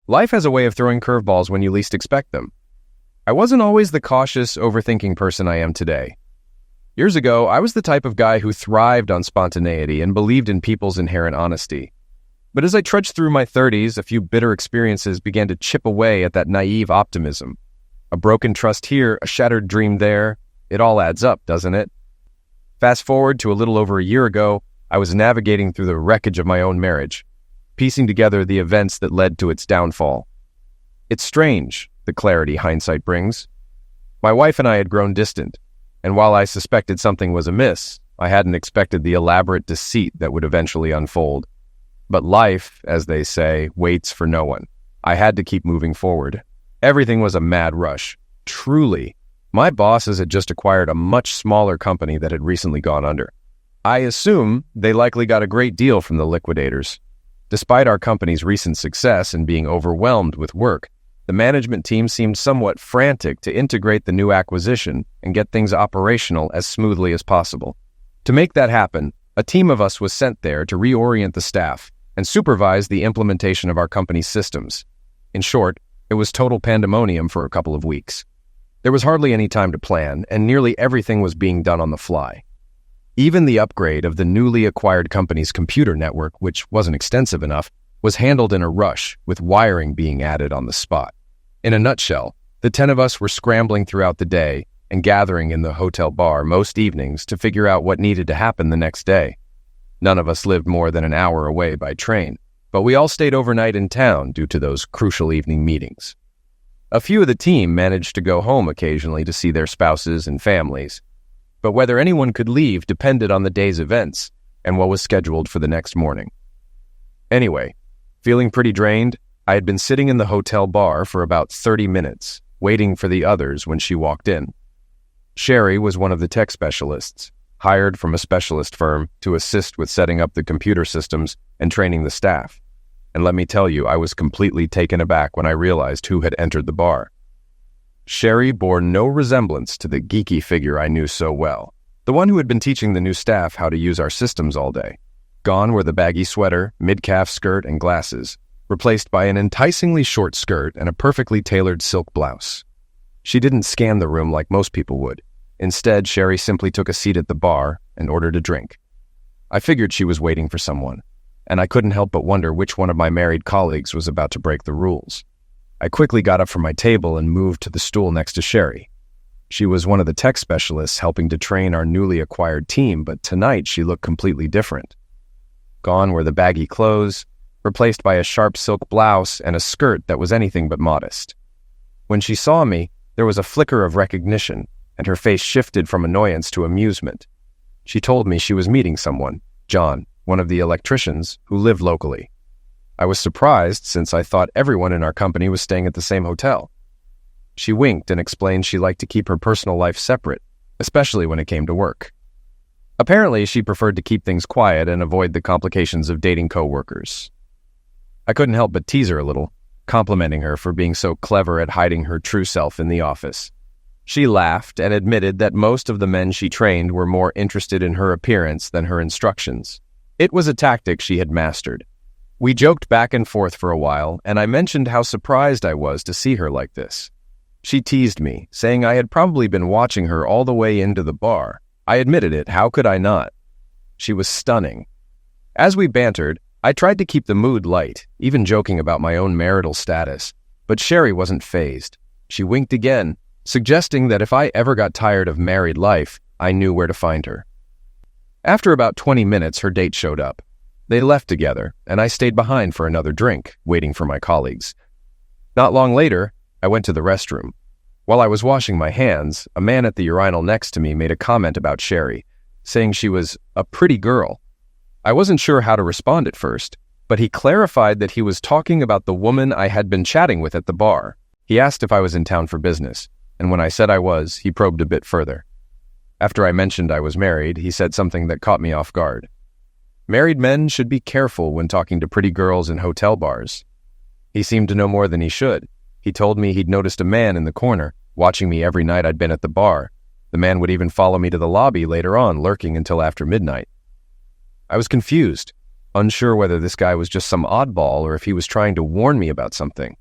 Life has a way of throwing curveballs when you least expect them. I wasn't always the cautious, overthinking person I am today. Years ago, I was the type of guy who thrived on spontaneity and believed in people's inherent honesty. But as I trudged through my 30s, a few bitter experiences began to chip away at that naive optimism. A broken trust here, a shattered dream there. It all adds up, doesn't it? Fast forward to a little over a year ago, I was navigating through the wreckage of my own marriage, piecing together the events that led to its downfall. It's strange, the clarity hindsight brings. My wife and I had grown distant, and while I suspected something was amiss, I hadn't expected the elaborate deceit that would eventually unfold. But life, as they say, waits for no one. I had to keep moving forward. Everything was a mad rush. Truly, my bosses had just acquired a much smaller company that had recently gone under. I assume they likely got a great deal from the liquidators. Despite our company's recent success and being overwhelmed with work, the management team seemed somewhat frantic to integrate the new acquisition and get things operational as smoothly as possible. To make that happen, a team of us was sent there to reorient the staff and supervise the implementation of our company's systems. In short, it was total pandemonium for a couple of weeks. There was hardly any time to plan, and nearly everything was being done on the fly. Even the upgrade of the newly acquired company's computer network, which wasn't extensive enough, was handled in a rush, with wiring being added on the spot. In a nutshell, the 10 of us were scrambling throughout the day and gathering in the hotel bar most evenings to figure out what needed to happen the next day. None of us lived more than an hour away by train, but we all stayed overnight in town due to those crucial evening meetings. A few of the team managed to go home occasionally to see their spouses and families, but whether anyone could leave depended on the day's events and what was scheduled for the next morning. Anyway, feeling pretty drained, I had been sitting in the hotel bar for about 30 minutes, waiting for the others when she walked in. Sherry was one of the tech specialists, hired from a specialist firm to assist with setting up the computer systems and training the staff. And let me tell you, I was completely taken aback when I realized who had entered the bar. Sherry bore no resemblance to the geeky figure I knew so well, the one who had been teaching the new staff how to use our systems all day. Gone were the baggy sweater, mid-calf skirt, and glasses, replaced by an enticingly short skirt and a perfectly tailored silk blouse. She didn't scan the room like most people would. Instead, Sherry simply took a seat at the bar and ordered a drink. I figured she was waiting for someone, and I couldn't help but wonder which one of my married colleagues was about to break the rules. I quickly got up from my table and moved to the stool next to Sherry. She was one of the tech specialists helping to train our newly acquired team, but tonight she looked completely different. Gone were the baggy clothes, replaced by a sharp silk blouse and a skirt that was anything but modest. When she saw me, there was a flicker of recognition, and her face shifted from annoyance to amusement. She told me she was meeting someone, John, one of the electricians who lived locally. I was surprised since I thought everyone in our company was staying at the same hotel. She winked and explained she liked to keep her personal life separate, especially when it came to work. Apparently, she preferred to keep things quiet and avoid the complications of dating coworkers. I couldn't help but tease her a little, complimenting her for being so clever at hiding her true self in the office. She laughed and admitted that most of the men she trained were more interested in her appearance than her instructions. It was a tactic she had mastered. We joked back and forth for a while, and I mentioned how surprised I was to see her like this. She teased me, saying I had probably been watching her all the way into the bar. I admitted it, how could I not? She was stunning. As we bantered, I tried to keep the mood light, even joking about my own marital status, but Sherry wasn't fazed. She winked again, suggesting that if I ever got tired of married life, I knew where to find her. After about 20 minutes, her date showed up. They left together, and I stayed behind for another drink, waiting for my colleagues. Not long later, I went to the restroom. While I was washing my hands, a man at the urinal next to me made a comment about Sherry, saying she was a pretty girl. I wasn't sure how to respond at first, but he clarified that he was talking about the woman I had been chatting with at the bar. He asked if I was in town for business, and when I said I was, he probed a bit further. After I mentioned I was married, he said something that caught me off guard. Married men should be careful when talking to pretty girls in hotel bars. He seemed to know more than he should. He told me he'd noticed a man in the corner, watching me every night I'd been at the bar. The man would even follow me to the lobby later on, lurking until after midnight. I was confused. unsure whether this guy was just some oddball or if he was trying to warn me about something.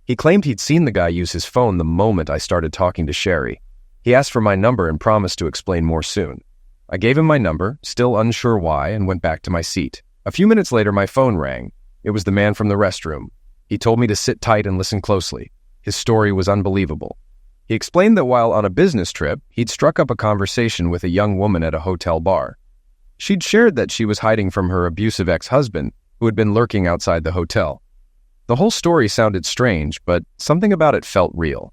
He claimed he'd seen the guy use his phone the moment I started talking to Sherry. He asked for my number and promised to explain more soon. I gave him my number, still unsure why, and went back to my seat. A few minutes later, my phone rang. It was the man from the restroom. He told me to sit tight and listen closely. His story was unbelievable. He explained that while on a business trip, he'd struck up a conversation with a young woman at a hotel bar. She'd shared that she was hiding from her abusive ex-husband, who had been lurking outside the hotel. The whole story sounded strange, but something about it felt real.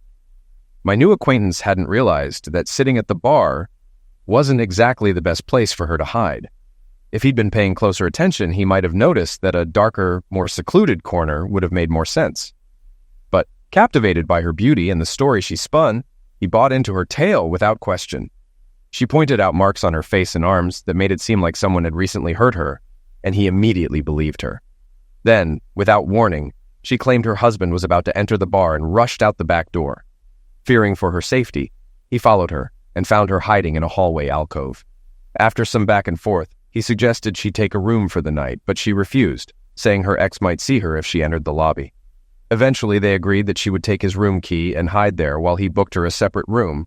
My new acquaintance hadn't realized that sitting at the bar wasn't exactly the best place for her to hide. If he'd been paying closer attention, he might have noticed that a darker, more secluded corner would have made more sense. But captivated by her beauty and the story she spun, he bought into her tale without question. She pointed out marks on her face and arms that made it seem like someone had recently hurt her, and he immediately believed her. Then, without warning, she claimed her husband was about to enter the bar and rushed out the back door. Fearing for her safety, he followed her and found her hiding in a hallway alcove. After some back and forth, he suggested she take a room for the night, but she refused, saying her ex might see her if she entered the lobby. Eventually, they agreed that she would take his room key and hide there while he booked her a separate room.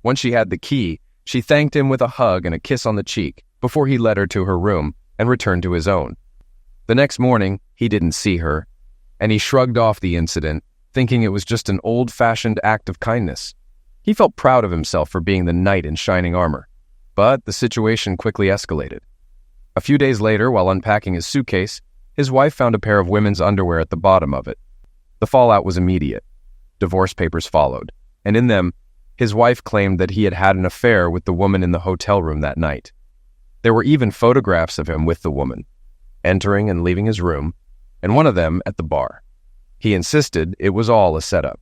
Once she had the key, she thanked him with a hug and a kiss on the cheek before he led her to her room and returned to his own. The next morning, he didn't see her, and he shrugged off the incident, thinking it was just an old-fashioned act of kindness. He felt proud of himself for being the knight in shining armor, but the situation quickly escalated. A few days later, while unpacking his suitcase, his wife found a pair of women's underwear at the bottom of it. The fallout was immediate. Divorce papers followed, and in them, his wife claimed that he had had an affair with the woman in the hotel room that night. There were even photographs of him with the woman, entering and leaving his room, and one of them at the bar. He insisted it was all a setup.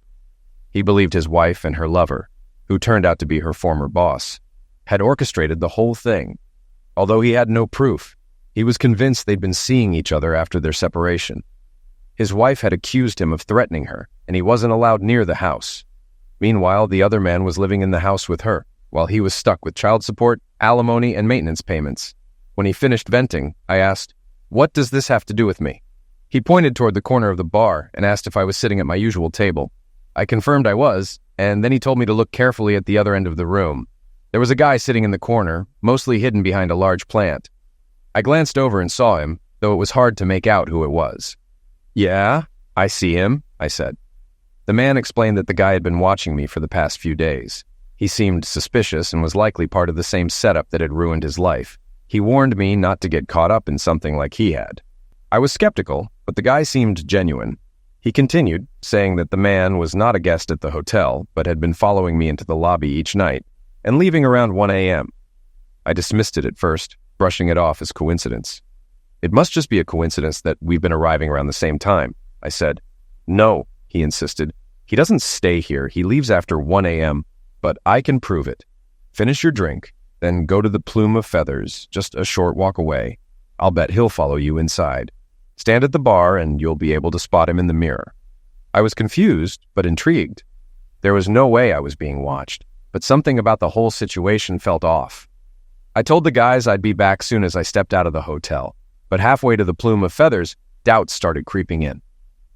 He believed his wife and her lover, who turned out to be her former boss, had orchestrated the whole thing. Although he had no proof, he was convinced they'd been seeing each other after their separation. His wife had accused him of threatening her, and he wasn't allowed near the house. Meanwhile, the other man was living in the house with her, while he was stuck with child support, alimony, and maintenance payments. When he finished venting, I asked, "What does this have to do with me?" He pointed toward the corner of the bar and asked if I was sitting at my usual table. I confirmed I was, and then he told me to look carefully at the other end of the room. There was a guy sitting in the corner, mostly hidden behind a large plant. I glanced over and saw him, though it was hard to make out who it was. "Yeah, I see him," I said. The man explained that the guy had been watching me for the past few days. He seemed suspicious and was likely part of the same setup that had ruined his life. He warned me not to get caught up in something like he had. I was skeptical, but the guy seemed genuine. He continued, saying that the man was not a guest at the hotel, but had been following me into the lobby each night and leaving around 1 a.m. I dismissed it at first, brushing it off as coincidence. "It must just be a coincidence that we've been arriving around the same time," I said. "No," he insisted. "He doesn't stay here. He leaves after 1 a.m., but I can prove it. Finish your drink, then go to the Plume of Feathers, just a short walk away. I'll bet he'll follow you inside. Stand at the bar and you'll be able to spot him in the mirror." I was confused, but intrigued. There was no way I was being watched, but something about the whole situation felt off. I told the guys I'd be back soon as I stepped out of the hotel, but halfway to the Plume of Feathers, doubts started creeping in.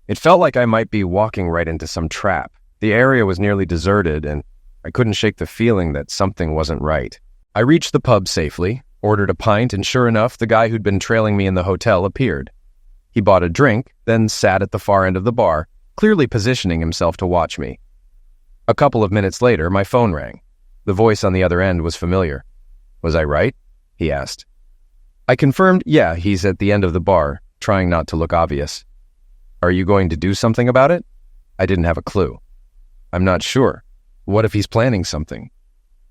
It felt like I might be walking right into some trap. The area was nearly deserted, and I couldn't shake the feeling that something wasn't right. I reached the pub safely, ordered a pint, and sure enough, the guy who'd been trailing me in the hotel appeared. He bought a drink, then sat at the far end of the bar, clearly positioning himself to watch me. A couple of minutes later, my phone rang. The voice on the other end was familiar. "Was I right?" he asked. I confirmed, yeah, he's at the end of the bar, trying not to look obvious. "Are you going to do something about it?" I didn't have a clue. "I'm not sure. What if he's planning something?"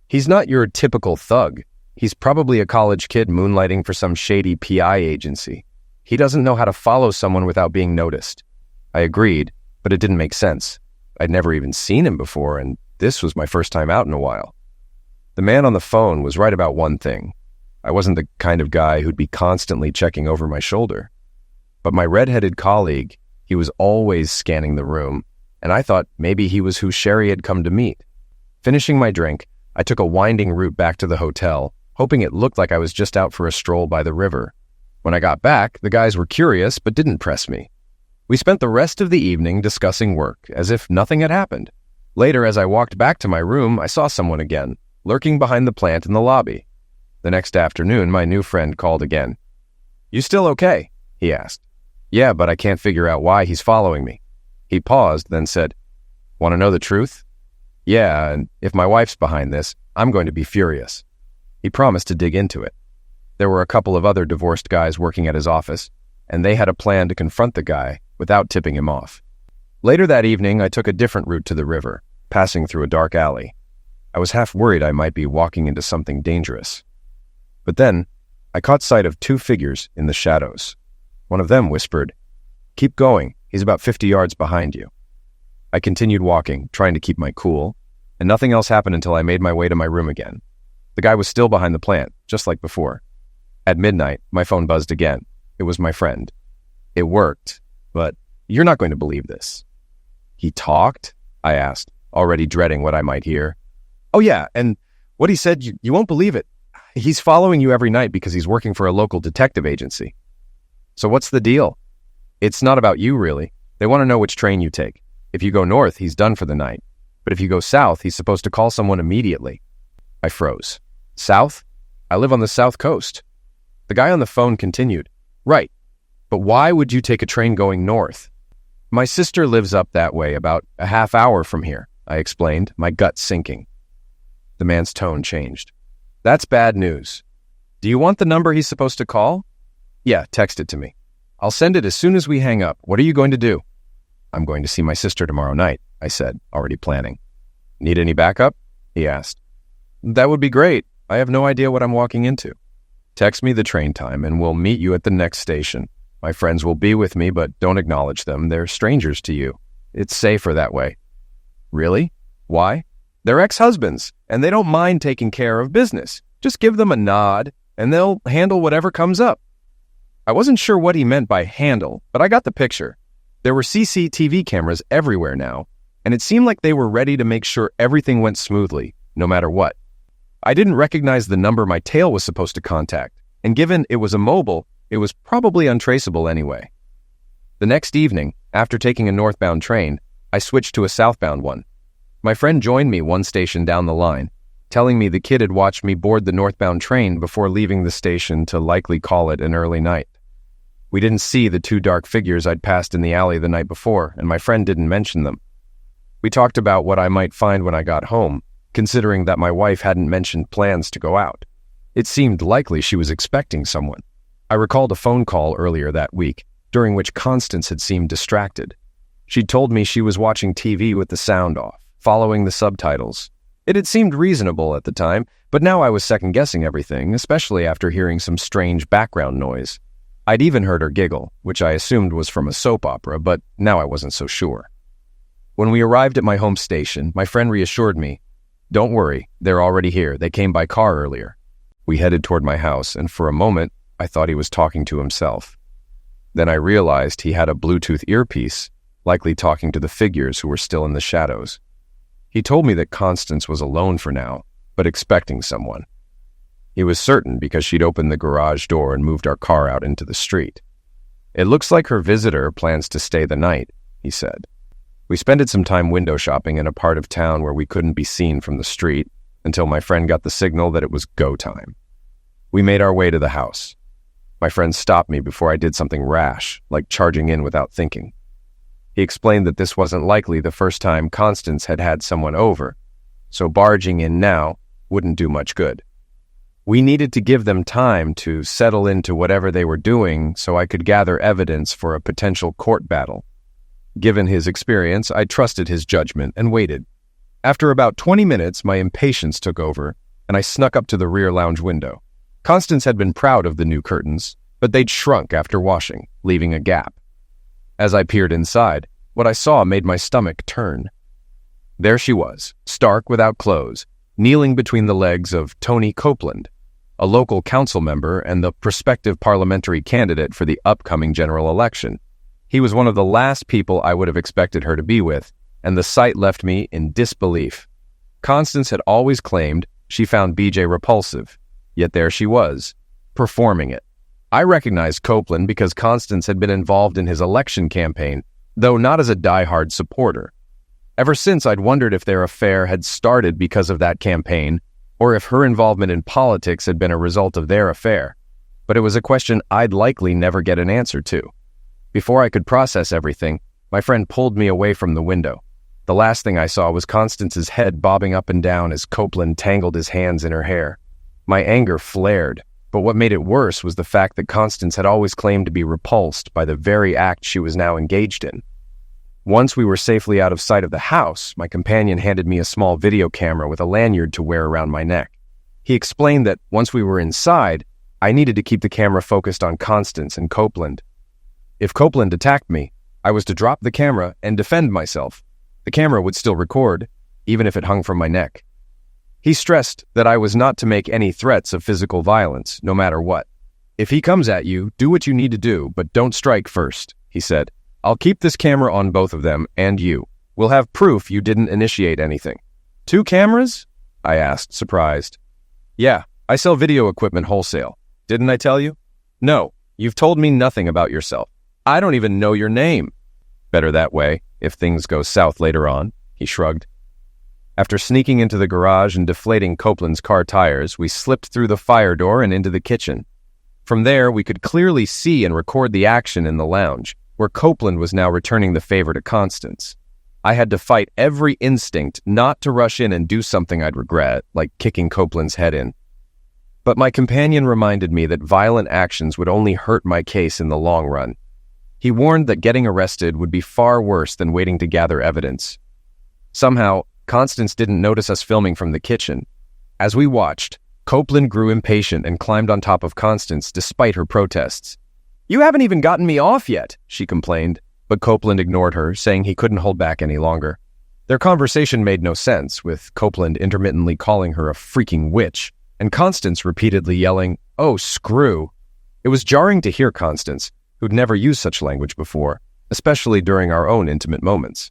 "He's not your typical thug. He's probably a college kid moonlighting for some shady PI agency. He doesn't know how to follow someone without being noticed." I agreed, but it didn't make sense. I'd never even seen him before, and this was my first time out in a while. The man on the phone was right about one thing. I wasn't the kind of guy who'd be constantly checking over my shoulder. But my red-headed colleague, he was always scanning the room, and I thought maybe he was who Sherry had come to meet. Finishing my drink, I took a winding route back to the hotel, hoping it looked like I was just out for a stroll by the river. When I got back, the guys were curious but didn't press me. We spent the rest of the evening discussing work, as if nothing had happened. Later, as I walked back to my room, I saw someone again, lurking behind the plant in the lobby. The next afternoon, my new friend called again. "You still okay?" he asked. "Yeah, but I can't figure out why he's following me." He paused, then said, "Want to know the truth?" "Yeah, and if my wife's behind this, I'm going to be furious." He promised to dig into it. There were a couple of other divorced guys working at his office, and they had a plan to confront the guy without tipping him off. Later that evening, I took a different route to the river, passing through a dark alley. I was half worried I might be walking into something dangerous. But then, I caught sight of two figures in the shadows. One of them whispered, "Keep going, he's about 50 yards behind you." I continued walking, trying to keep my cool, and nothing else happened until I made my way to my room again. The guy was still behind the plant, just like before. At midnight, my phone buzzed again. It was my friend. It worked, but you're not going to believe this. "He talked?" I asked, already dreading what I might hear. "Oh yeah, and what he said, you won't believe it. He's following you every night because he's working for a local detective agency." "So what's the deal?" "It's not about you, really. They want to know which train you take. If you go north, he's done for the night. But if you go south, he's supposed to call someone immediately." I froze. "South? I live on the south coast." The guy on the phone continued, "Right, but why would you take a train going north?" "My sister lives up that way, about a half hour from here," I explained, my gut sinking. The man's tone changed. "That's bad news. Do you want the number he's supposed to call?" "Yeah, text it to me. I'll send it as soon as we hang up. What are you going to do?" "I'm going to see my sister tomorrow night," I said, already planning. "Need any backup?" he asked. "That would be great. I have no idea what I'm walking into." "Text me the train time and we'll meet you at the next station. My friends will be with me, but don't acknowledge them. They're strangers to you. It's safer that way." "Really? Why?" "They're ex-husbands, and they don't mind taking care of business. Just give them a nod, and they'll handle whatever comes up." I wasn't sure what he meant by handle, but I got the picture. There were CCTV cameras everywhere now, and it seemed like they were ready to make sure everything went smoothly, no matter what. I didn't recognize the number my tail was supposed to contact, and given it was a mobile, it was probably untraceable anyway. The next evening, after taking a northbound train, I switched to a southbound one. My friend joined me one station down the line, telling me the kid had watched me board the northbound train before leaving the station to likely call it an early night. We didn't see the two dark figures I'd passed in the alley the night before, and my friend didn't mention them. We talked about what I might find when I got home, considering that my wife hadn't mentioned plans to go out. It seemed likely she was expecting someone. I recalled a phone call earlier that week, during which Constance had seemed distracted. She'd told me she was watching TV with the sound off, following the subtitles. It had seemed reasonable at the time, but now I was second-guessing everything, especially after hearing some strange background noise. I'd even heard her giggle, which I assumed was from a soap opera, but now I wasn't so sure. When we arrived at my home station, my friend reassured me, "Don't worry, they're already here. They came by car earlier." We headed toward my house, and for a moment, I thought he was talking to himself. Then I realized he had a Bluetooth earpiece, likely talking to the figures who were still in the shadows. He told me that Constance was alone for now, but expecting someone. He was certain because she'd opened the garage door and moved our car out into the street. "It looks like her visitor plans to stay the night," he said. We spent some time window shopping in a part of town where we couldn't be seen from the street until my friend got the signal that it was go time. We made our way to the house. My friend stopped me before I did something rash, like charging in without thinking. He explained that this wasn't likely the first time Constance had had someone over, so barging in now wouldn't do much good. We needed to give them time to settle into whatever they were doing so I could gather evidence for a potential court battle. Given his experience, I trusted his judgment and waited. After about 20 minutes, my impatience took over, and I snuck up to the rear lounge window. Constance had been proud of the new curtains, but they'd shrunk after washing, leaving a gap. As I peered inside, what I saw made my stomach turn. There she was, stark without clothes, kneeling between the legs of Tony Copeland, a local council member and the prospective parliamentary candidate for the upcoming general election. He was one of the last people I would have expected her to be with, and the sight left me in disbelief. Constance had always claimed she found BJ repulsive, yet there she was, performing it. I recognized Copeland because Constance had been involved in his election campaign, though not as a die-hard supporter. Ever since, I'd wondered if their affair had started because of that campaign, or if her involvement in politics had been a result of their affair. But it was a question I'd likely never get an answer to. Before I could process everything, my friend pulled me away from the window. The last thing I saw was Constance's head bobbing up and down as Copeland tangled his hands in her hair. My anger flared, but what made it worse was the fact that Constance had always claimed to be repulsed by the very act she was now engaged in. Once we were safely out of sight of the house, my companion handed me a small video camera with a lanyard to wear around my neck. He explained that once we were inside, I needed to keep the camera focused on Constance and Copeland. If Copeland attacked me, I was to drop the camera and defend myself. The camera would still record, even if it hung from my neck. He stressed that I was not to make any threats of physical violence, no matter what. If he comes at you, do what you need to do, but don't strike first, he said. I'll keep this camera on both of them and you. We'll have proof you didn't initiate anything. 2 cameras? I asked, surprised. Yeah, I sell video equipment wholesale. Didn't I tell you? No, you've told me nothing about yourself. I don't even know your name. Better that way, if things go south later on, he shrugged. After sneaking into the garage and deflating Copeland's car tires, we slipped through the fire door and into the kitchen. From there, we could clearly see and record the action in the lounge, where Copeland was now returning the favor to Constance. I had to fight every instinct not to rush in and do something I'd regret, like kicking Copeland's head in. But my companion reminded me that violent actions would only hurt my case in the long run. He warned that getting arrested would be far worse than waiting to gather evidence. Somehow, Constance didn't notice us filming from the kitchen. As we watched, Copeland grew impatient and climbed on top of Constance despite her protests. You haven't even gotten me off yet, she complained, but Copeland ignored her, saying he couldn't hold back any longer. Their conversation made no sense, with Copeland intermittently calling her a freaking witch, and Constance repeatedly yelling, "Oh, screw." It was jarring to hear Constance, who'd never used such language before, especially during our own intimate moments.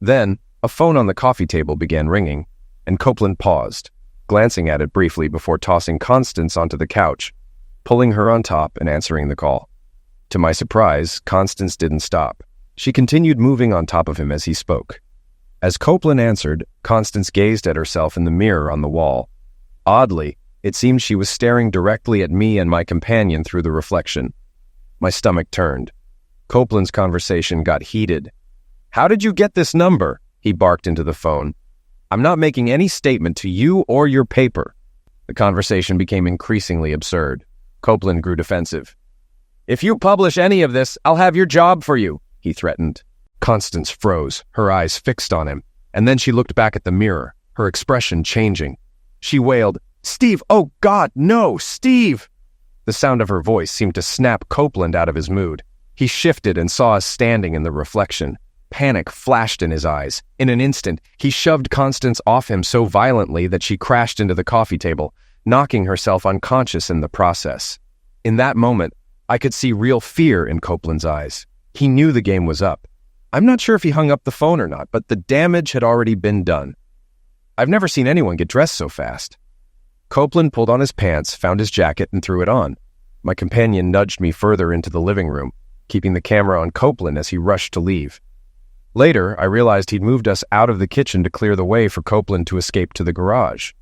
Then, a phone on the coffee table began ringing, and Copeland paused, glancing at it briefly before tossing Constance onto the couch, pulling her on top and answering the call. To my surprise, Constance didn't stop. She continued moving on top of him as he spoke. As Copeland answered, Constance gazed at herself in the mirror on the wall. Oddly, it seemed she was staring directly at me and my companion through the reflection. My stomach turned. Copeland's conversation got heated. "How did you get this number?" he barked into the phone. "I'm not making any statement to you or your paper." The conversation became increasingly absurd. Copeland grew defensive. "If you publish any of this, I'll have your job for you," he threatened. Constance froze, her eyes fixed on him, and then she looked back at the mirror, her expression changing. She wailed, "Steve, oh God, no, Steve!" The sound of her voice seemed to snap Copeland out of his mood. He shifted and saw us standing in the reflection. Panic flashed in his eyes. In an instant, he shoved Constance off him so violently that she crashed into the coffee table, knocking herself unconscious in the process. In that moment, I could see real fear in Copeland's eyes. He knew the game was up. I'm not sure if he hung up the phone or not, but the damage had already been done. I've never seen anyone get dressed so fast. Copeland pulled on his pants, found his jacket, and threw it on. My companion nudged me further into the living room, keeping the camera on Copeland as he rushed to leave. Later, I realized he'd moved us out of the kitchen to clear the way for Copeland to escape to the garage.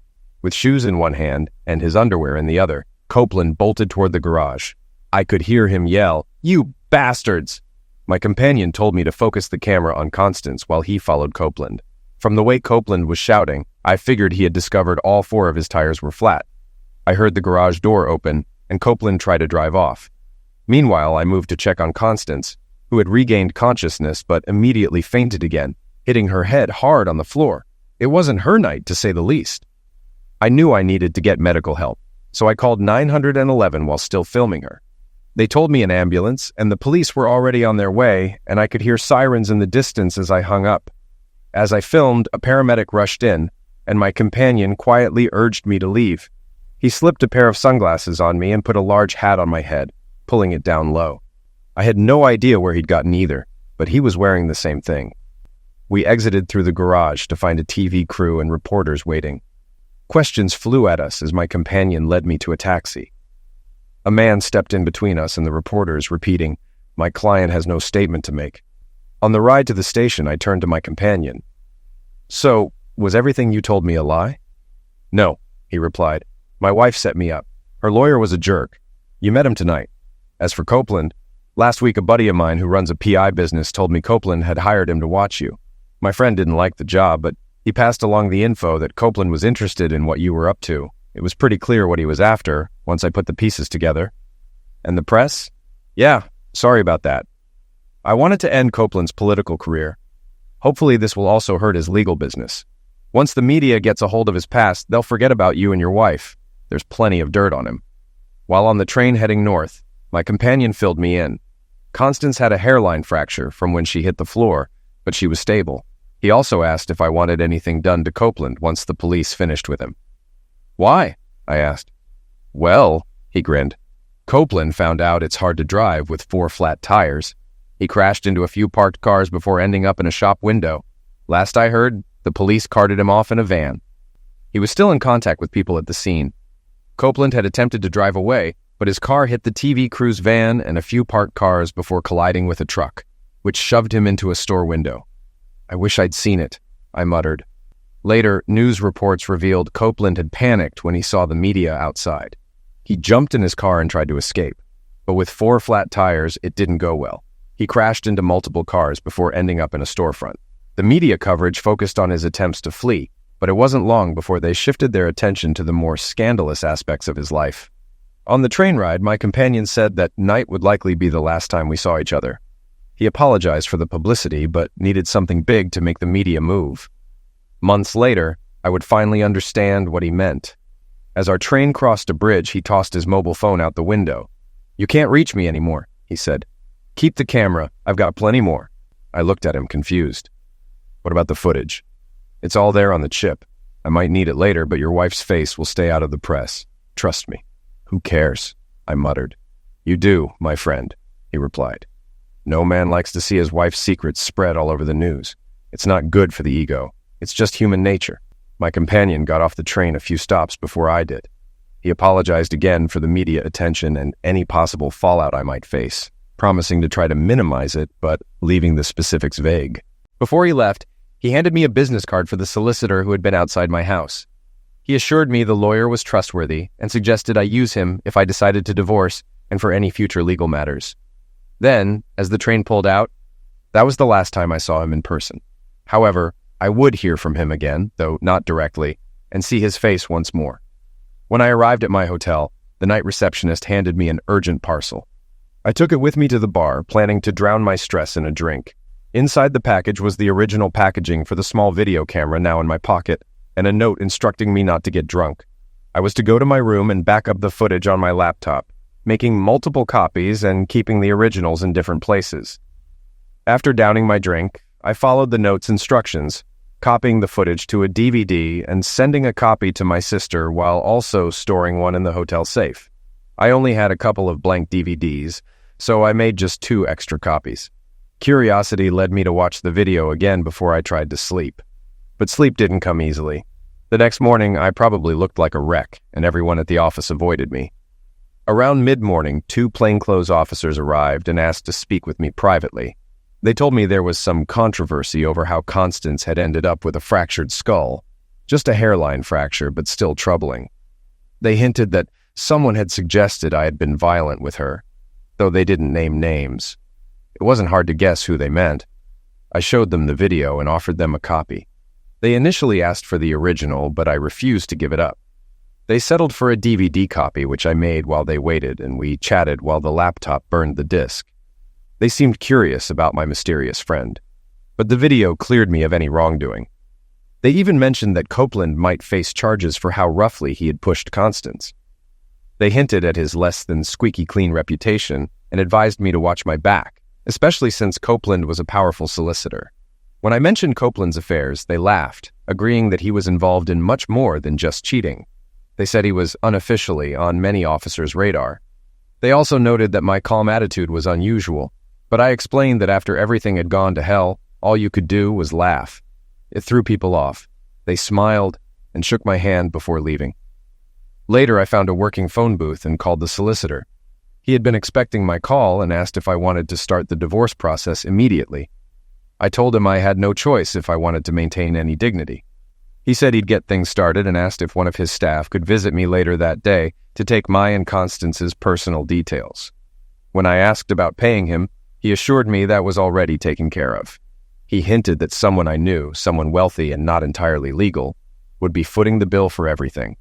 With shoes in one hand and his underwear in the other, Copeland bolted toward the garage. I could hear him yell, "You bastards!" My companion told me to focus the camera on Constance while he followed Copeland. From the way Copeland was shouting, I figured he had discovered all 4 of his tires were flat. I heard the garage door open, and Copeland tried to drive off. Meanwhile, I moved to check on Constance, who had regained consciousness but immediately fainted again, hitting her head hard on the floor. It wasn't her night, to say the least. I knew I needed to get medical help, so I called 911 while still filming her. They told me an ambulance, and the police were already on their way, and I could hear sirens in the distance as I hung up. As I filmed, a paramedic rushed in, and my companion quietly urged me to leave. He slipped a pair of sunglasses on me and put a large hat on my head, pulling it down low. I had no idea where he'd gotten either, but he was wearing the same thing. We exited through the garage to find a TV crew and reporters waiting. Questions flew at us as my companion led me to a taxi. A man stepped in between us and the reporters, repeating, "My client has no statement to make." On the ride to the station, I turned to my companion. "So, was everything you told me a lie?" "No," he replied. "My wife set me up. Her lawyer was a jerk. You met him tonight. As for Copeland, last week a buddy of mine who runs a PI business told me Copeland had hired him to watch you. My friend didn't like the job, but he passed along the info that Copeland was interested in what you were up to. It was pretty clear what he was after once I put the pieces together." "And the press?" "Yeah, sorry about that. I wanted to end Copeland's political career. Hopefully this will also hurt his legal business. Once the media gets a hold of his past, they'll forget about you and your wife. There's plenty of dirt on him." While on the train heading north, my companion filled me in. Constance had a hairline fracture from when she hit the floor, but she was stable. He also asked if I wanted anything done to Copeland once the police finished with him. "Why?" I asked. "Well," he grinned, "Copeland found out it's hard to drive with 4 flat tires. He crashed into a few parked cars before ending up in a shop window. Last I heard, the police carted him off in a van." He was still in contact with people at the scene. Copeland had attempted to drive away, but his car hit the TV crew's van and a few parked cars before colliding with a truck, which shoved him into a store window. "I wish I'd seen it," I muttered. Later, news reports revealed Copeland had panicked when he saw the media outside. He jumped in his car and tried to escape, but with 4 flat tires, it didn't go well. He crashed into multiple cars before ending up in a storefront. The media coverage focused on his attempts to flee, but it wasn't long before they shifted their attention to the more scandalous aspects of his life. On the train ride, my companion said that night would likely be the last time we saw each other. He apologized for the publicity, but needed something big to make the media move. Months later, I would finally understand what he meant. As our train crossed a bridge, he tossed his mobile phone out the window. "You can't reach me anymore," he said. "Keep the camera. I've got plenty more." I looked at him, confused. "What about the footage?" "It's all there on the chip. I might need it later, but your wife's face will stay out of the press. Trust me." "Who cares?" I muttered. "You do, my friend," he replied. "No man likes to see his wife's secrets spread all over the news. It's not good for the ego. It's just human nature." My companion got off the train a few stops before I did. He apologized again for the media attention and any possible fallout I might face, promising to try to minimize it, but leaving the specifics vague. Before he left, he handed me a business card for the solicitor who had been outside my house. He assured me the lawyer was trustworthy and suggested I use him if I decided to divorce and for any future legal matters. Then, as the train pulled out, that was the last time I saw him in person. However, I would hear from him again, though not directly, and see his face once more. When I arrived at my hotel, the night receptionist handed me an urgent parcel. I took it with me to the bar, planning to drown my stress in a drink. Inside the package was the original packaging for the small video camera now in my pocket, and a note instructing me not to get drunk. I was to go to my room and back up the footage on my laptop, making multiple copies and keeping the originals in different places. After downing my drink, I followed the note's instructions, copying the footage to a DVD and sending a copy to my sister while also storing one in the hotel safe. I only had a couple of blank DVDs, so I made just 2 extra copies. Curiosity led me to watch the video again before I tried to sleep. But sleep didn't come easily. The next morning, I probably looked like a wreck, and everyone at the office avoided me. Around mid-morning, 2 plainclothes officers arrived and asked to speak with me privately. They told me there was some controversy over how Constance had ended up with a fractured skull. Just a hairline fracture, but still troubling. They hinted that someone had suggested I had been violent with her, though they didn't name names. It wasn't hard to guess who they meant. I showed them the video and offered them a copy. They initially asked for the original, but I refused to give it up. They settled for a DVD copy, which I made while they waited, and we chatted while the laptop burned the disc. They seemed curious about my mysterious friend, but the video cleared me of any wrongdoing. They even mentioned that Copeland might face charges for how roughly he had pushed Constance. They hinted at his less than squeaky clean reputation and advised me to watch my back, especially since Copeland was a powerful solicitor. When I mentioned Copeland's affairs, they laughed, agreeing that he was involved in much more than just cheating. They said he was unofficially on many officers' radar. They also noted that my calm attitude was unusual, but I explained that after everything had gone to hell, all you could do was laugh. It threw people off. They smiled and shook my hand before leaving. Later, I found a working phone booth and called the solicitor. He had been expecting my call and asked if I wanted to start the divorce process immediately. I told him I had no choice if I wanted to maintain any dignity. He said he'd get things started and asked if one of his staff could visit me later that day to take my and Constance's personal details. When I asked about paying him, he assured me that was already taken care of. He hinted that someone I knew, someone wealthy and not entirely legal, would be footing the bill for everything.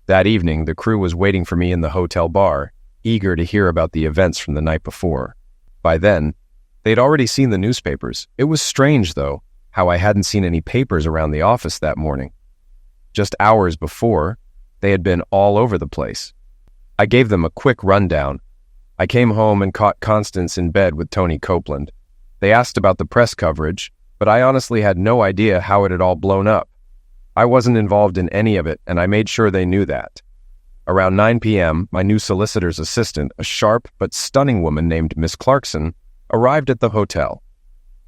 That evening, the crew was waiting for me in the hotel bar, eager to hear about the events from the night before. By then, they'd already seen the newspapers. It was strange, though, how I hadn't seen any papers around the office that morning. Just hours before, they had been all over the place. I gave them a quick rundown. I came home and caught Constance in bed with Tony Copeland. They asked about the press coverage, but I honestly had no idea how it had all blown up. I wasn't involved in any of it, and I made sure they knew that. Around 9 p.m., my new solicitor's assistant, a sharp but stunning woman named Miss Clarkson, arrived at the hotel.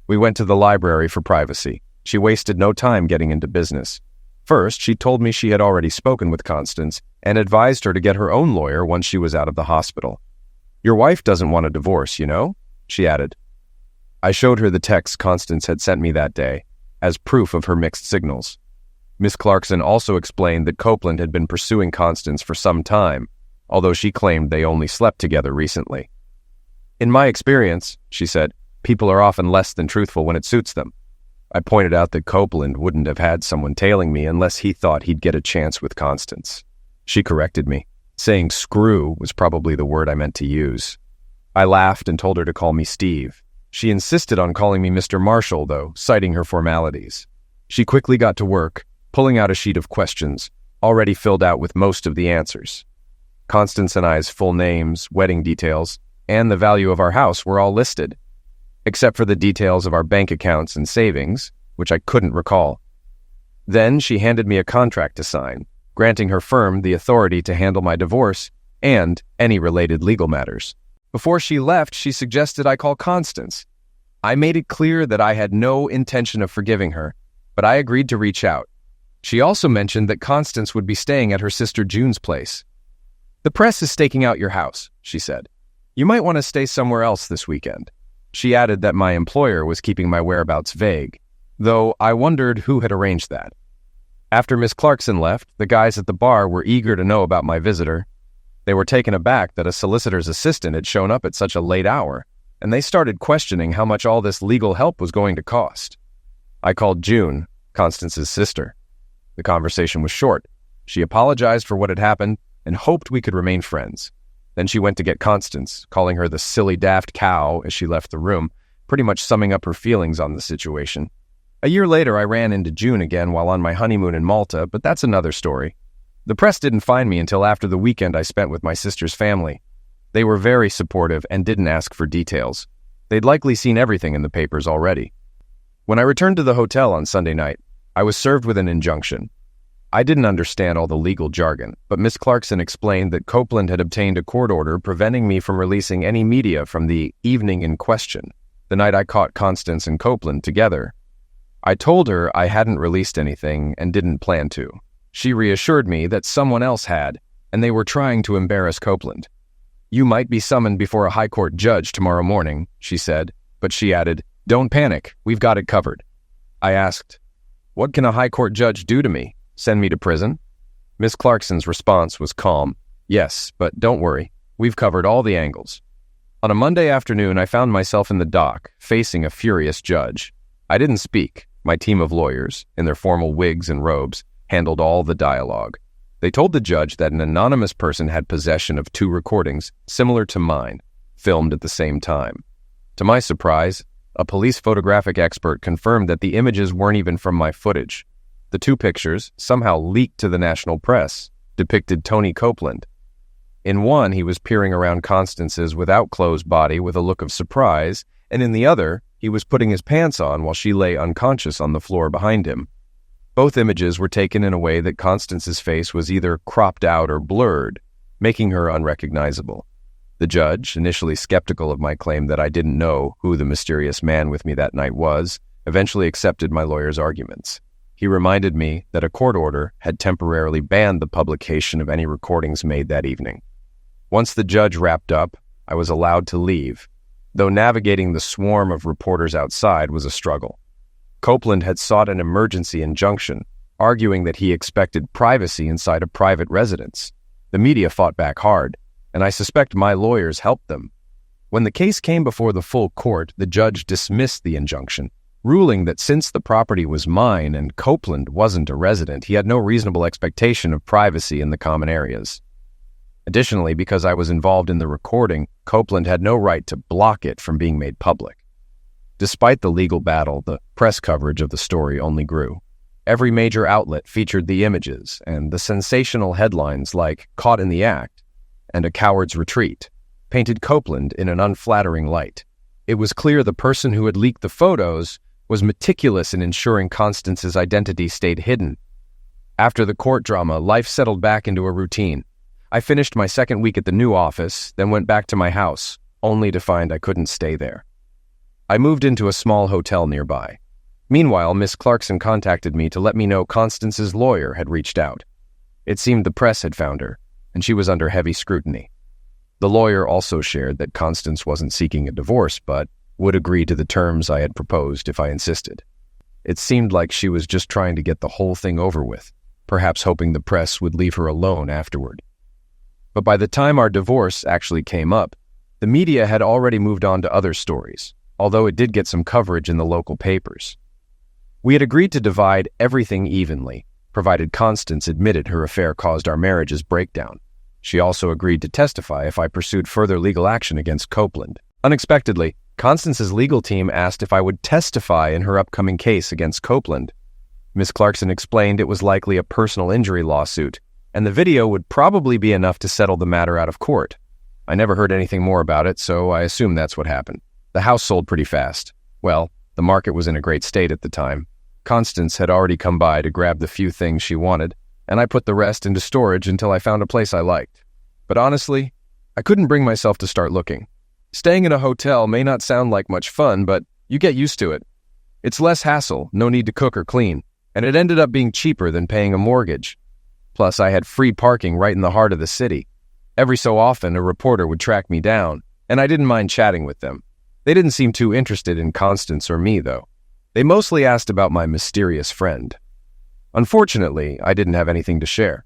We went to the library for privacy. She wasted no time getting into business. First, she told me she had already spoken with Constance and advised her to get her own lawyer once she was out of the hospital. "Your wife doesn't want a divorce, you know?" she added. I showed her the text Constance had sent me that day as proof of her mixed signals. Miss Clarkson also explained that Copeland had been pursuing Constance for some time, although she claimed they only slept together recently. "In my experience," she said, "people are often less than truthful when it suits them." I pointed out that Copeland wouldn't have had someone tailing me unless he thought he'd get a chance with Constance. She corrected me, saying screw was probably the word I meant to use. I laughed and told her to call me Steve. She insisted on calling me Mr. Marshall, though, citing her formalities. She quickly got to work, pulling out a sheet of questions, already filled out with most of the answers. Constance and I's full names, wedding details, and the value of our house were all listed, except for the details of our bank accounts and savings, which I couldn't recall. Then she handed me a contract to sign, granting her firm the authority to handle my divorce and any related legal matters. Before she left, she suggested I call Constance. I made it clear that I had no intention of forgiving her, but I agreed to reach out. She also mentioned that Constance would be staying at her sister June's place. "The press is staking out your house," she said. "You might want to stay somewhere else this weekend." She added that my employer was keeping my whereabouts vague, though I wondered who had arranged that. After Miss Clarkson left, the guys at the bar were eager to know about my visitor. They were taken aback that a solicitor's assistant had shown up at such a late hour, and they started questioning how much all this legal help was going to cost. I called June, Constance's sister. The conversation was short. She apologized for what had happened and hoped we could remain friends. Then she went to get Constance, calling her the silly daft cow as she left the room, pretty much summing up her feelings on the situation. A year later, I ran into June again while on my honeymoon in Malta, but that's another story. The press didn't find me until after the weekend I spent with my sister's family. They were very supportive and didn't ask for details. They'd likely seen everything in the papers already. When I returned to the hotel on Sunday night, I was served with an injunction. I didn't understand all the legal jargon, but Miss Clarkson explained that Copeland had obtained a court order preventing me from releasing any media from the evening in question, the night I caught Constance and Copeland together. I told her I hadn't released anything and didn't plan to. She reassured me that someone else had, and they were trying to embarrass Copeland. "You might be summoned before a high court judge tomorrow morning," she said, but she added, "Don't panic, we've got it covered." I asked, "What can a high court judge do to me? Send me to prison?" Miss Clarkson's response was calm. "Yes, but don't worry. We've covered all the angles." On a Monday afternoon, I found myself in the dock, facing a furious judge. I didn't speak. My team of lawyers, in their formal wigs and robes, handled all the dialogue. They told the judge that an anonymous person had possession of 2 recordings, similar to mine, filmed at the same time. To my surprise, a police photographic expert confirmed that the images weren't even from my footage. The 2 pictures, somehow leaked to the national press, depicted Tony Copeland. In one, he was peering around Constance's without-clothes body with a look of surprise, and in the other, he was putting his pants on while she lay unconscious on the floor behind him. Both images were taken in a way that Constance's face was either cropped out or blurred, making her unrecognizable. The judge, initially skeptical of my claim that I didn't know who the mysterious man with me that night was, eventually accepted my lawyer's arguments. He reminded me that a court order had temporarily banned the publication of any recordings made that evening. Once the judge wrapped up, I was allowed to leave, though navigating the swarm of reporters outside was a struggle. Copeland had sought an emergency injunction, arguing that he expected privacy inside a private residence. The media fought back hard, and I suspect my lawyers helped them. When the case came before the full court, the judge dismissed the injunction, ruling that since the property was mine and Copeland wasn't a resident, he had no reasonable expectation of privacy in the common areas. Additionally, because I was involved in the recording, Copeland had no right to block it from being made public. Despite the legal battle, the press coverage of the story only grew. Every major outlet featured the images, and the sensational headlines like "Caught in the Act" and "A Coward's Retreat" painted Copeland in an unflattering light. It was clear the person who had leaked the photos was meticulous in ensuring Constance's identity stayed hidden. After the court drama, life settled back into a routine. I finished my second week at the new office, then went back to my house, only to find I couldn't stay there. I moved into a small hotel nearby. Meanwhile, Miss Clarkson contacted me to let me know Constance's lawyer had reached out. It seemed the press had found her, and she was under heavy scrutiny. The lawyer also shared that Constance wasn't seeking a divorce, but would agree to the terms I had proposed if I insisted. It seemed like she was just trying to get the whole thing over with, perhaps hoping the press would leave her alone afterward. But by the time our divorce actually came up, the media had already moved on to other stories, although it did get some coverage in the local papers. We had agreed to divide everything evenly, provided Constance admitted her affair caused our marriage's breakdown. She also agreed to testify if I pursued further legal action against Copeland. Unexpectedly, Constance's legal team asked if I would testify in her upcoming case against Copeland. Miss Clarkson explained it was likely a personal injury lawsuit, and the video would probably be enough to settle the matter out of court. I never heard anything more about it, so I assume that's what happened. The house sold pretty fast. Well, the market was in a great state at the time. Constance had already come by to grab the few things she wanted, and I put the rest into storage until I found a place I liked. But honestly, I couldn't bring myself to start looking. Staying in a hotel may not sound like much fun, but you get used to it. It's less hassle, no need to cook or clean, and it ended up being cheaper than paying a mortgage. Plus, I had free parking right in the heart of the city. Every so often, a reporter would track me down, and I didn't mind chatting with them. They didn't seem too interested in Constance or me, though. They mostly asked about my mysterious friend. Unfortunately, I didn't have anything to share.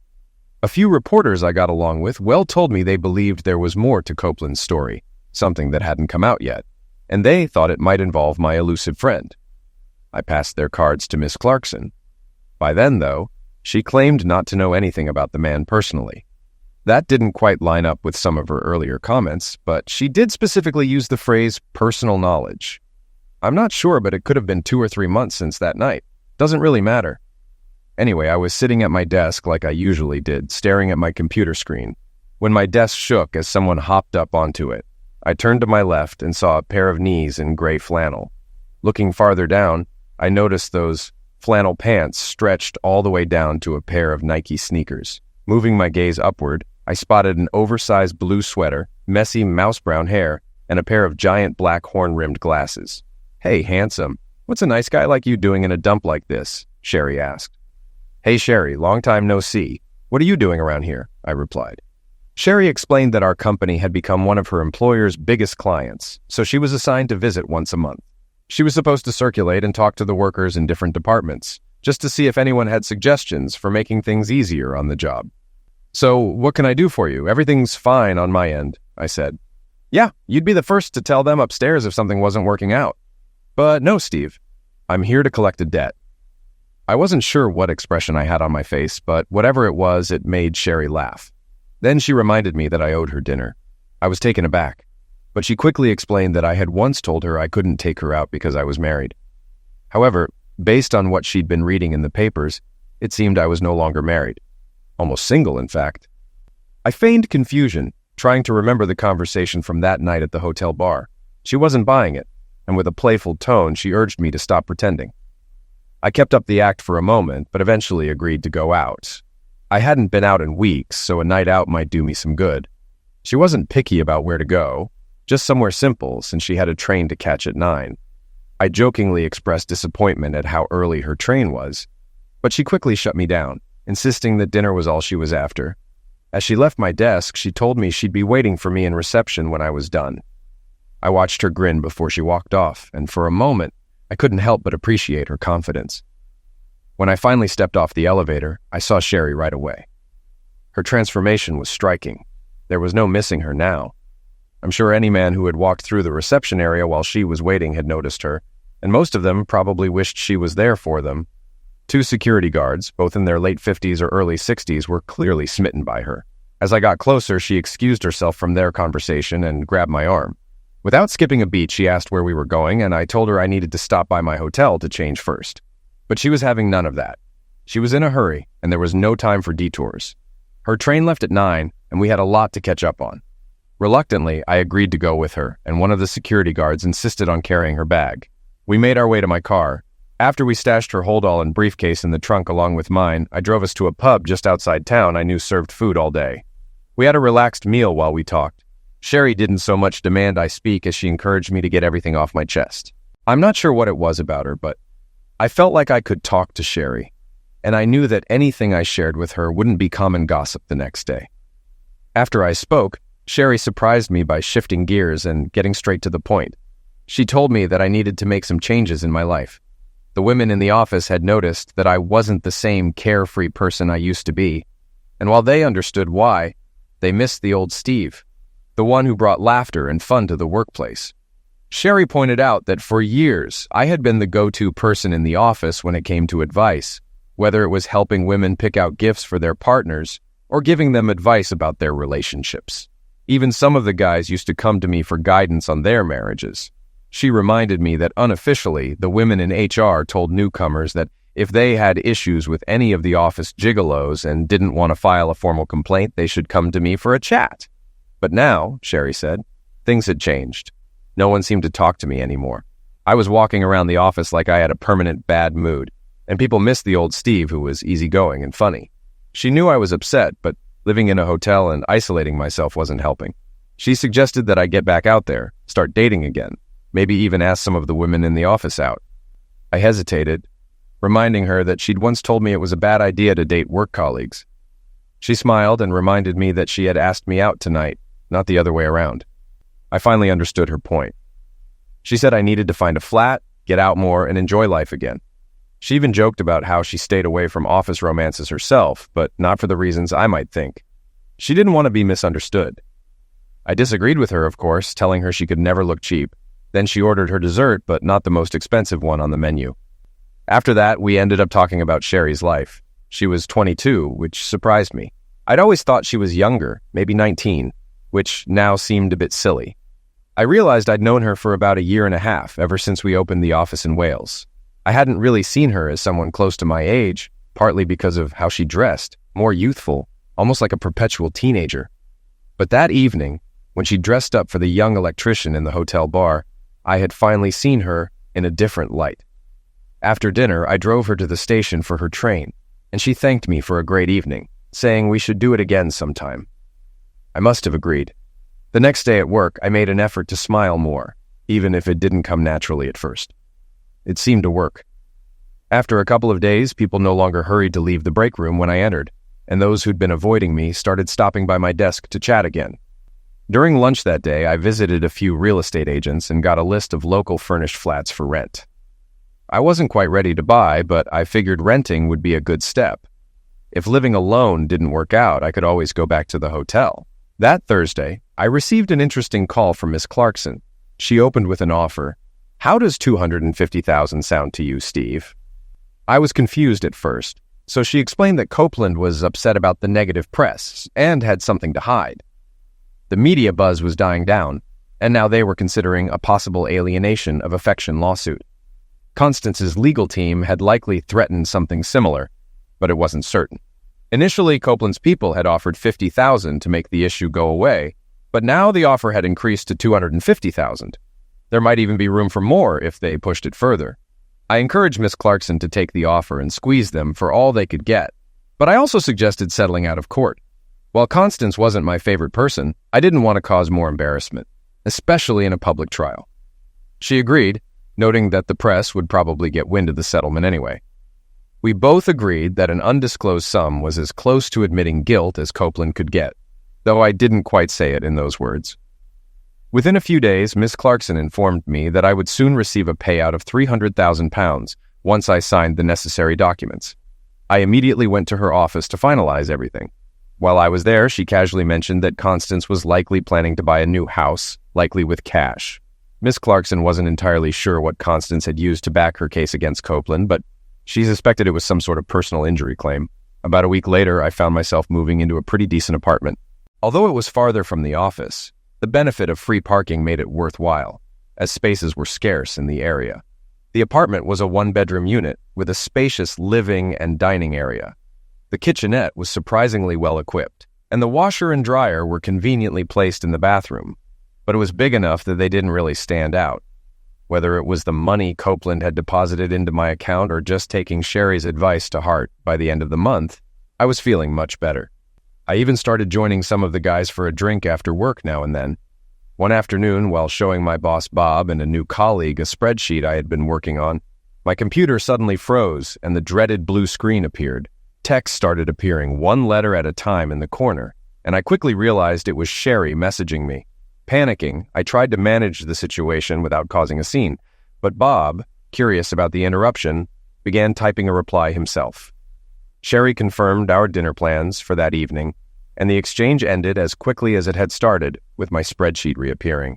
A few reporters I got along with well told me they believed there was more to Copeland's story, something that hadn't come out yet, and they thought it might involve my elusive friend. I passed their cards to Miss Clarkson. By then, though, she claimed not to know anything about the man personally. That didn't quite line up with some of her earlier comments, but she did specifically use the phrase personal knowledge. I'm not sure, but it could have been 2 or 3 months since that night. Doesn't really matter. Anyway, I was sitting at my desk like I usually did, staring at my computer screen, when my desk shook as someone hopped up onto it. I turned to my left and saw a pair of knees in gray flannel. Looking farther down, I noticed those flannel pants stretched all the way down to a pair of Nike sneakers. Moving my gaze upward, I spotted an oversized blue sweater, messy mouse-brown hair, and a pair of giant black horn-rimmed glasses. "Hey, handsome, what's a nice guy like you doing in a dump like this?" Sherry asked. "Hey, Sherry, long time no see. What are you doing around here?" I replied. Sherry explained that our company had become one of her employer's biggest clients, so she was assigned to visit once a month. She was supposed to circulate and talk to the workers in different departments, just to see if anyone had suggestions for making things easier on the job. "So, what can I do for you? Everything's fine on my end," I said. "Yeah, you'd be the first to tell them upstairs if something wasn't working out." "But no, Steve. I'm here to collect a debt." I wasn't sure what expression I had on my face, but whatever it was, it made Sherry laugh. Then she reminded me that I owed her dinner. I was taken aback, but she quickly explained that I had once told her I couldn't take her out because I was married. However, based on what she'd been reading in the papers, it seemed I was no longer married. Almost single, in fact. I feigned confusion, trying to remember the conversation from that night at the hotel bar. She wasn't buying it, and with a playful tone, she urged me to stop pretending. I kept up the act for a moment, but eventually agreed to go out. I hadn't been out in weeks, so a night out might do me some good. She wasn't picky about where to go, just somewhere simple since she had a train to catch at 9. I jokingly expressed disappointment at how early her train was, but she quickly shut me down, insisting that dinner was all she was after. As she left my desk, she told me she'd be waiting for me in reception when I was done. I watched her grin before she walked off, and for a moment, I couldn't help but appreciate her confidence. When I finally stepped off the elevator, I saw Sherry right away. Her transformation was striking. There was no missing her now. I'm sure any man who had walked through the reception area while she was waiting had noticed her, and most of them probably wished she was there for them. 2 security guards, both in their late 50s or early 60s, were clearly smitten by her. As I got closer, she excused herself from their conversation and grabbed my arm. Without skipping a beat, she asked where we were going, and I told her I needed to stop by my hotel to change first. But she was having none of that. She was in a hurry, and there was no time for detours. Her train left at 9, and we had a lot to catch up on. Reluctantly, I agreed to go with her, and one of the security guards insisted on carrying her bag. We made our way to my car. After we stashed her hold-all and briefcase in the trunk along with mine, I drove us to a pub just outside town I knew served food all day. We had a relaxed meal while we talked. Sherry didn't so much demand I speak as she encouraged me to get everything off my chest. I'm not sure what it was about her, but I felt like I could talk to Sherry, and I knew that anything I shared with her wouldn't be common gossip the next day. After I spoke, Sherry surprised me by shifting gears and getting straight to the point. She told me that I needed to make some changes in my life. The women in the office had noticed that I wasn't the same carefree person I used to be, and while they understood why, they missed the old Steve, the one who brought laughter and fun to the workplace. Sherry pointed out that for years, I had been the go-to person in the office when it came to advice, whether it was helping women pick out gifts for their partners or giving them advice about their relationships. Even some of the guys used to come to me for guidance on their marriages. She reminded me that unofficially, the women in HR told newcomers that if they had issues with any of the office gigolos and didn't want to file a formal complaint, they should come to me for a chat. But now, Sherry said, things had changed. No one seemed to talk to me anymore. I was walking around the office like I had a permanent bad mood, and people missed the old Steve who was easygoing and funny. She knew I was upset, but living in a hotel and isolating myself wasn't helping. She suggested that I get back out there, start dating again, maybe even ask some of the women in the office out. I hesitated, reminding her that she'd once told me it was a bad idea to date work colleagues. She smiled and reminded me that she had asked me out tonight, not the other way around. I finally understood her point. She said I needed to find a flat, get out more, and enjoy life again. She even joked about how she stayed away from office romances herself, but not for the reasons I might think. She didn't want to be misunderstood. I disagreed with her, of course, telling her she could never look cheap. Then she ordered her dessert, but not the most expensive one on the menu. After that, we ended up talking about Sherry's life. She was 22, which surprised me. I'd always thought she was younger, maybe 19, which now seemed a bit silly. I realized I'd known her for about a year and a half, ever since we opened the office in Wales. I hadn't really seen her as someone close to my age, partly because of how she dressed, more youthful, almost like a perpetual teenager. But that evening, when she dressed up for the young electrician in the hotel bar, I had finally seen her in a different light. After dinner, I drove her to the station for her train, and she thanked me for a great evening, saying we should do it again sometime. I must have agreed. The next day at work, I made an effort to smile more, even if it didn't come naturally at first. It seemed to work. After a couple of days, people no longer hurried to leave the break room when I entered, and those who'd been avoiding me started stopping by my desk to chat again. During lunch that day, I visited a few real estate agents and got a list of local furnished flats for rent. I wasn't quite ready to buy, but I figured renting would be a good step. If living alone didn't work out, I could always go back to the hotel. That Thursday, I received an interesting call from Miss Clarkson. She opened with an offer. "How does $250,000 sound to you, Steve?" I was confused at first, so she explained that Copeland was upset about the negative press and had something to hide. The media buzz was dying down, and now they were considering a possible alienation of affection lawsuit. Constance's legal team had likely threatened something similar, but it wasn't certain. Initially, Copeland's people had offered $50,000 to make the issue go away, but now the offer had increased to $250,000. There might even be room for more if they pushed it further. I encouraged Miss Clarkson to take the offer and squeeze them for all they could get, but I also suggested settling out of court. While Constance wasn't my favorite person, I didn't want to cause more embarrassment, especially in a public trial. She agreed, noting that the press would probably get wind of the settlement anyway. We both agreed that an undisclosed sum was as close to admitting guilt as Copeland could get, though I didn't quite say it in those words. Within a few days, Miss Clarkson informed me that I would soon receive a payout of £300,000 once I signed the necessary documents. I immediately went to her office to finalize everything. While I was there, she casually mentioned that Constance was likely planning to buy a new house, likely with cash. Miss Clarkson wasn't entirely sure what Constance had used to back her case against Copeland, but she suspected it was some sort of personal injury claim. About a week later, I found myself moving into a pretty decent apartment. Although it was farther from the office, the benefit of free parking made it worthwhile, as spaces were scarce in the area. The apartment was a one-bedroom unit with a spacious living and dining area. The kitchenette was surprisingly well equipped, and the washer and dryer were conveniently placed in the bathroom, but it was big enough that they didn't really stand out. Whether it was the money Copeland had deposited into my account or just taking Sherry's advice to heart, by the end of the month, I was feeling much better. I even started joining some of the guys for a drink after work now and then. One afternoon, while showing my boss Bob and a new colleague a spreadsheet I had been working on, my computer suddenly froze and the dreaded blue screen appeared. Text started appearing one letter at a time in the corner, and I quickly realized it was Sherry messaging me. Panicking, I tried to manage the situation without causing a scene, but Bob, curious about the interruption, began typing a reply himself. Sherry confirmed our dinner plans for that evening, and the exchange ended as quickly as it had started, with my spreadsheet reappearing.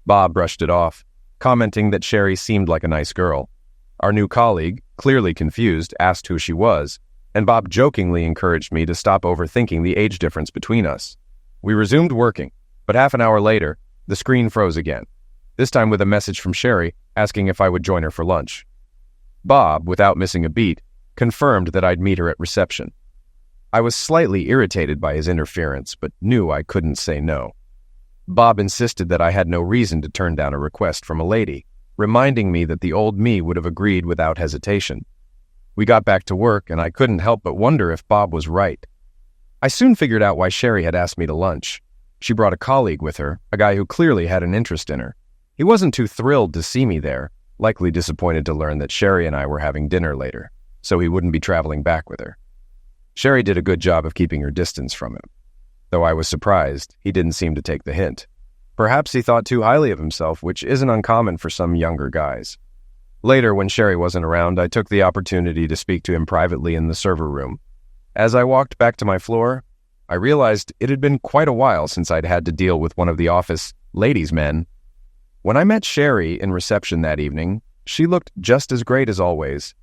Bob brushed it off, commenting that Sherry seemed like a nice girl. Our new colleague, clearly confused, asked who she was, and Bob jokingly encouraged me to stop overthinking the age difference between us. We resumed working, but half an hour later, the screen froze again, this time with a message from Sherry asking if I would join her for lunch. Bob, without missing a beat, confirmed that I'd meet her at reception. I was slightly irritated by his interference, but knew I couldn't say no. Bob insisted that I had no reason to turn down a request from a lady, reminding me that the old me would have agreed without hesitation. We got back to work, and I couldn't help but wonder if Bob was right. I soon figured out why Sherry had asked me to lunch. She brought a colleague with her, a guy who clearly had an interest in her. He wasn't too thrilled to see me there, likely disappointed to learn that Sherry and I were having dinner later, so he wouldn't be traveling back with her. Sherry did a good job of keeping her distance from him. Though I was surprised, he didn't seem to take the hint. Perhaps he thought too highly of himself, which isn't uncommon for some younger guys. Later, when Sherry wasn't around, I took the opportunity to speak to him privately in the server room. As I walked back to my floor, I realized it had been quite a while since I'd had to deal with one of the office ladies' men. When I met Sherry in reception that evening, she looked just as great as always.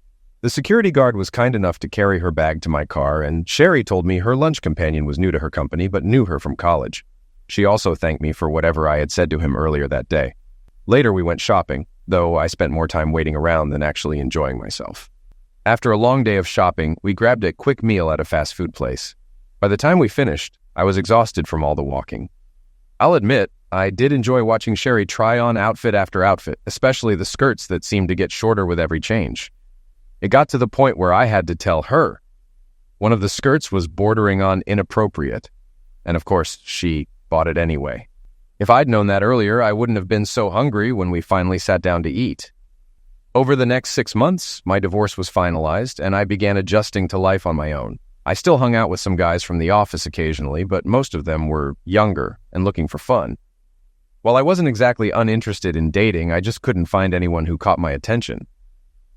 The security guard was kind enough to carry her bag to my car, and Sherry told me her lunch companion was new to her company but knew her from college. She also thanked me for whatever I had said to him earlier that day. Later we went shopping, though I spent more time waiting around than actually enjoying myself. After a long day of shopping, we grabbed a quick meal at a fast food place. By the time we finished, I was exhausted from all the walking. I'll admit, I did enjoy watching Sherry try on outfit after outfit, especially the skirts that seemed to get shorter with every change. It got to the point where I had to tell her. One of the skirts was bordering on inappropriate, and of course, she bought it anyway. If I'd known that earlier, I wouldn't have been so hungry when we finally sat down to eat. Over the next 6 months, my divorce was finalized, and I began adjusting to life on my own. I still hung out with some guys from the office occasionally, but most of them were younger and looking for fun. While I wasn't exactly uninterested in dating, I just couldn't find anyone who caught my attention.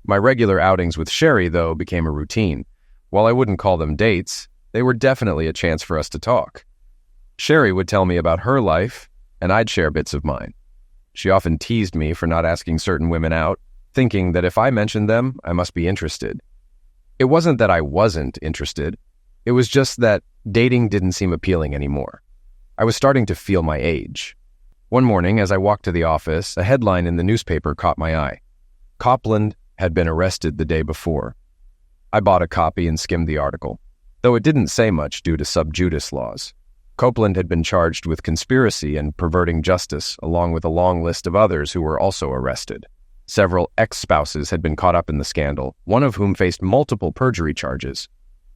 My regular outings with Sherry, though, became a routine. While I wouldn't call them dates, they were definitely a chance for us to talk. Sherry would tell me about her life, and I'd share bits of mine. She often teased me for not asking certain women out, thinking that if I mentioned them, I must be interested. It wasn't that I wasn't interested. It was just that dating didn't seem appealing anymore. I was starting to feel my age. One morning, as I walked to the office, a headline in the newspaper caught my eye. Copeland had been arrested the day before. I bought a copy and skimmed the article, though it didn't say much due to sub judice laws. Copeland had been charged with conspiracy and perverting justice, along with a long list of others who were also arrested. Several ex-spouses had been caught up in the scandal, one of whom faced multiple perjury charges.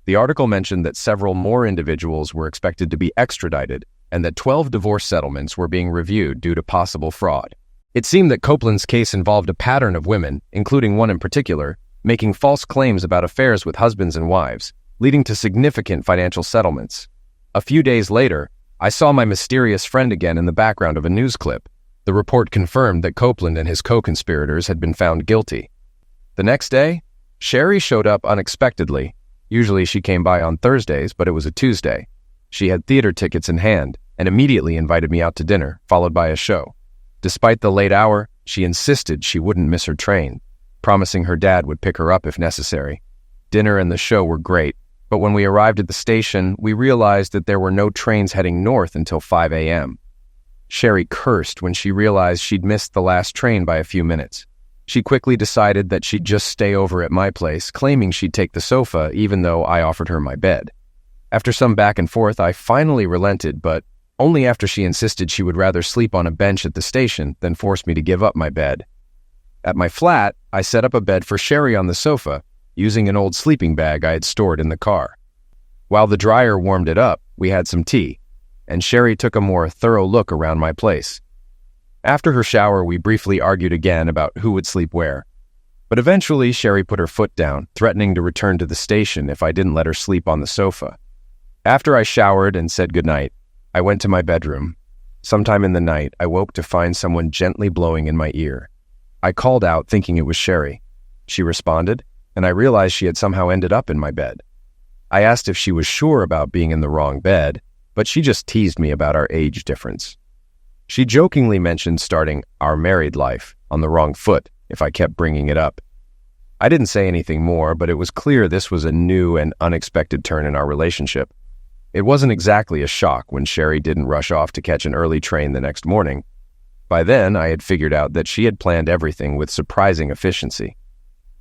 The article mentioned that several more individuals were expected to be extradited, and that 12 divorce settlements were being reviewed due to possible fraud. It seemed that Copeland's case involved a pattern of women, including one in particular, making false claims about affairs with husbands and wives, leading to significant financial settlements. A few days later, I saw my mysterious friend again in the background of a news clip. The report confirmed that Copeland and his co-conspirators had been found guilty. The next day, Sherry showed up unexpectedly. Usually she came by on Thursdays, but it was a Tuesday. She had theater tickets in hand and immediately invited me out to dinner, followed by a show. Despite the late hour, she insisted she wouldn't miss her train, promising her dad would pick her up if necessary. Dinner and the show were great, but when we arrived at the station, we realized that there were no trains heading north until 5 a.m. Sherry cursed when she realized she'd missed the last train by a few minutes. She quickly decided that she'd just stay over at my place, claiming she'd take the sofa even though I offered her my bed. After some back and forth, I finally relented, but only after she insisted she would rather sleep on a bench at the station than force me to give up my bed. At my flat, I set up a bed for Sherry on the sofa, using an old sleeping bag I had stored in the car. While the dryer warmed it up, we had some tea, and Sherry took a more thorough look around my place. After her shower, we briefly argued again about who would sleep where. But eventually, Sherry put her foot down, threatening to return to the station if I didn't let her sleep on the sofa. After I showered and said goodnight, I went to my bedroom. Sometime in the night, I woke to find someone gently blowing in my ear. I called out, thinking it was Sherry. She responded, and I realized she had somehow ended up in my bed. I asked if she was sure about being in the wrong bed, but she just teased me about our age difference. She jokingly mentioned starting our married life on the wrong foot if I kept bringing it up. I didn't say anything more, but it was clear this was a new and unexpected turn in our relationship. It wasn't exactly a shock when Sherry didn't rush off to catch an early train the next morning. By then, I had figured out that she had planned everything with surprising efficiency.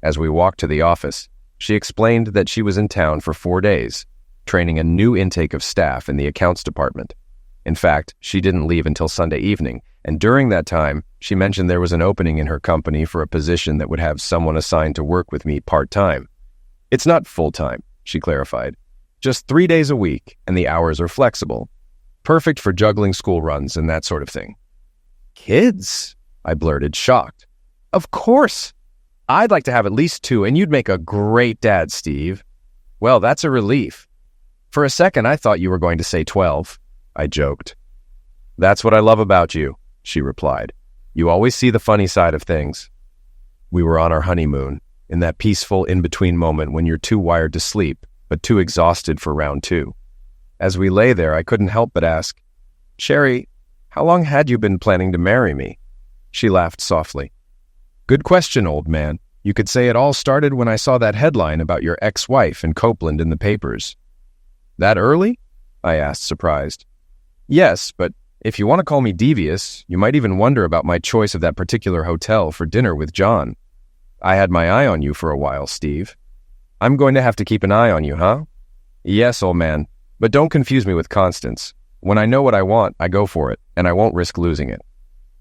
As we walked to the office, she explained that she was in town for 4 days, training a new intake of staff in the accounts department. In fact, she didn't leave until Sunday evening, and during that time, she mentioned there was an opening in her company for a position that would have someone assigned to work with me part-time. It's not full-time, she clarified. Just 3 days a week, and the hours are flexible. Perfect for juggling school runs and that sort of thing. Kids? I blurted, shocked. Of course! I'd like to have at least 2, and you'd make a great dad, Steve. Well, that's a relief. For a second, I thought you were going to say 12. I joked. That's what I love about you, she replied. You always see the funny side of things. We were on our honeymoon, in that peaceful in-between moment when you're too wired to sleep, but too exhausted for round 2. As we lay there, I couldn't help but ask, Sherry, how long had you been planning to marry me? She laughed softly. Good question, old man. You could say it all started when I saw that headline about your ex-wife and Copeland in the papers. That early? I asked, surprised. Yes, but if you want to call me devious, you might even wonder about my choice of that particular hotel for dinner with John. I had my eye on you for a while, Steve. I'm going to have to keep an eye on you, huh? Yes, old man, but don't confuse me with Constance. When I know what I want, I go for it, and I won't risk losing it.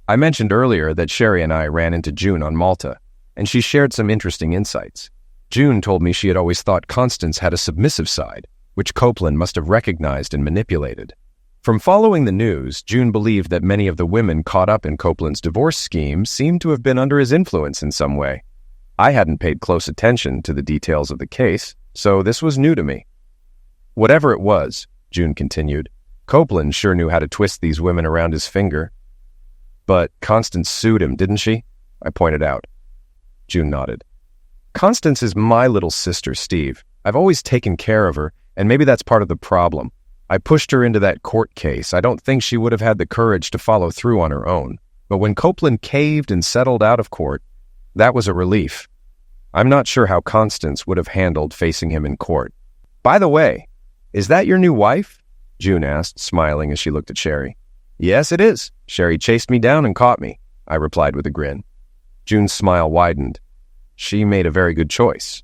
I mentioned earlier that Sherry and I ran into June on Malta, and she shared some interesting insights. June told me she had always thought Constance had a submissive side, which Copeland must have recognized and manipulated. From following the news, June believed that many of the women caught up in Copeland's divorce scheme seemed to have been under his influence in some way. I hadn't paid close attention to the details of the case, so this was new to me. Whatever it was, June continued, Copeland sure knew how to twist these women around his finger. But Constance sued him, didn't she? I pointed out. June nodded. Constance is my little sister, Steve. I've always taken care of her, and maybe that's part of the problem. I pushed her into that court case. I don't think she would have had the courage to follow through on her own. But when Copeland caved and settled out of court, that was a relief. I'm not sure how Constance would have handled facing him in court. By the way, is that your new wife? June asked, smiling as she looked at Sherry. Yes, it is. Sherry chased me down and caught me, I replied with a grin. June's smile widened. She made a very good choice.